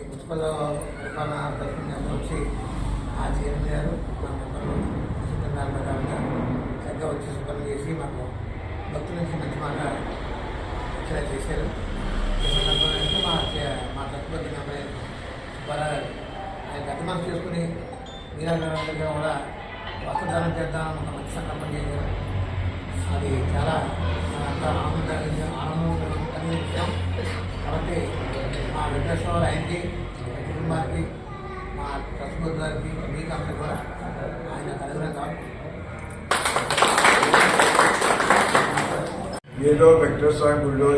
Municipal పరిపాలన తరఫున వచ్చి ఆ చైర్మన్ గారు మా మెంబర్లు చక్కగా వచ్చి పనులు చేసి మాకు భక్తుల నుంచి మంచి మాట రక్షణ చేశారు. ఈ సందర్భంగా మా తరఫున సుబ్బారావు ఆయన పెద్ద మనసు చేసుకుని మీరాగా కూడా వస్త్రదానం చేద్దాం ఒక మంచి సంకల్పం చేశారు. అది చాలా ఆనందం కలిగిన విషయం. కాబట్టి మా వెంకటేశ్వర ఆయనకి కుటుంబానికి మా ట్రస్ట్ గారికి మీకు అందరికీ కూడా ఆయన అనుగ్రహంగా ఏదో వెంకటేశ్వర స్వామి గుడిలో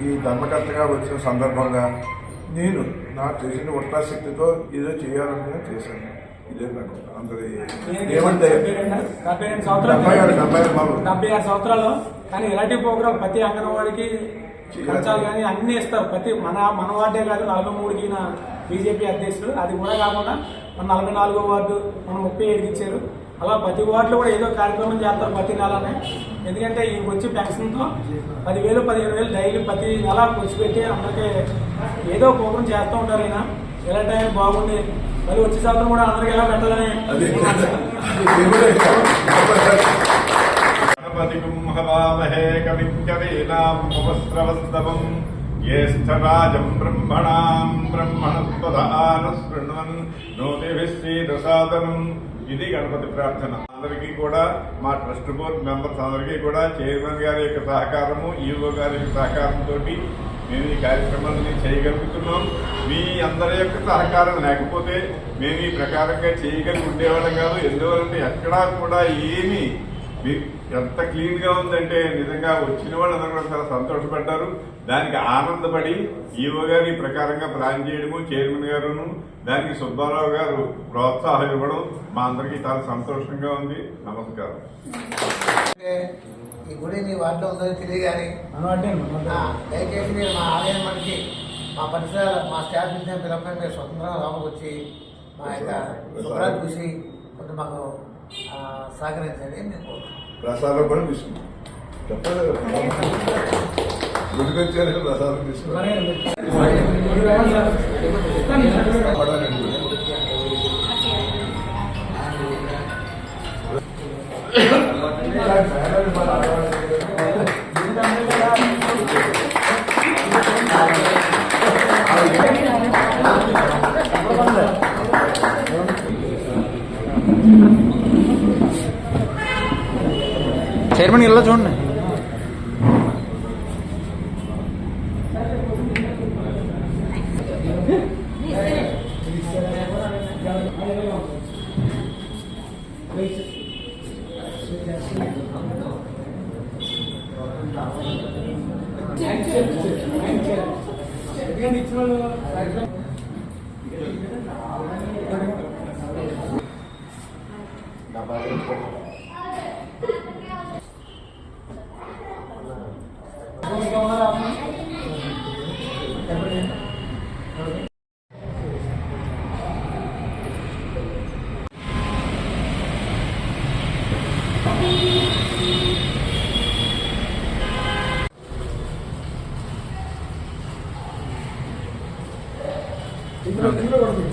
ఈ ధర్మకర్తగా వచ్చిన సందర్భంగా నేను నాకు తెలిసిన ఉత్సాహశక్తితో ఏదో చేయాలని చేశాను. ఇదే నాకు అందరి ఏమంటే 76 సంవత్సరాలు కానీ ఎలాంటి ప్రోగ్రాం ప్రతి అంగన్వాడికి ఖర్చాలు కానీ అన్ని ఇస్తారు. ప్రతి మన వార్డే కాదు 43కి బీజేపీ అధ్యక్షుడు, అది కూడా కాకుండా మన 44వ వార్డు మన 37కి ఇచ్చారు. అలా ప్రతి వార్డులో కూడా ఏదో కార్యక్రమం చేస్తారు ప్రతి నెలనే. ఎందుకంటే ఈ వచ్చి పెన్షన్తో 10,000 15,000 డైలీ ప్రతి నెల ఖర్చు పెట్టి అందరికీ ఏదో ప్రోగ్రాం చేస్తూ ఉంటారు. అయినా ఎలాంటి ఆయన బాగుండి మరి వచ్చే సంవత్సరం కూడా అందరికీ ఎలా పెట్టాలని జ్యేష్ఠరాజం బ్రహ్మణాం బ్రహ్మణస్పదానశృణ్వన్ నోతిభిశ్రీదసాదనం. ఇది గణపతి ప్రార్థన. అందరికీ కూడా మా ట్రస్ట్ బోర్డ్ మెంబర్స్ అందరికీ కూడా చైర్మన్ గారి యొక్క సహకారము, ఈఓ గారి యొక్క సహకారంతో మేము ఈ కార్యక్రమాన్ని చేయగలుగుతున్నాం. మీ అందరి యొక్క సహకారం లేకపోతే మేము ఈ ప్రకారంగా చేయగలిగి ఉండేవాళ్ళం కాదు. ఎందువలంటే ఎక్కడా కూడా ఏమి ఎంత క్లీన్ గా ఉందంటే నిజంగా వచ్చిన వాళ్ళందరూ కూడా చాలా సంతోషపడ్డారు. దానికి ఆనందపడి ఈఓ గారు ఈ ప్రకారంగా ప్లాన్ చేయడము, చైర్మన్ గారును దానికి సుబ్బారావు గారు ప్రోత్సాహం ఇవ్వడం మా అందరికీ చాలా సంతోషంగా ఉంది. నమస్కారం. ఈ గుడి మీ వాటిలో ఉందో తెలియగానే దయచేసి మీరు మా ఆలయం మనకి మా పరిసర మా స్టాఫ్ నుంచి పిలవకుండా మీరు స్వతంత్రంగా లోపలికి వచ్చి మా యొక్క శుభ్రాలు చూసి కొంత మాకు సహకరించండి. మీకు ప్రసాదం కూడా తీసుకున్నాం. చెప్పండి గుడికి వచ్చారు ప్రసాదం తీసుకున్నాం. చైర్మన్ ఇలా చూడండి. Okay.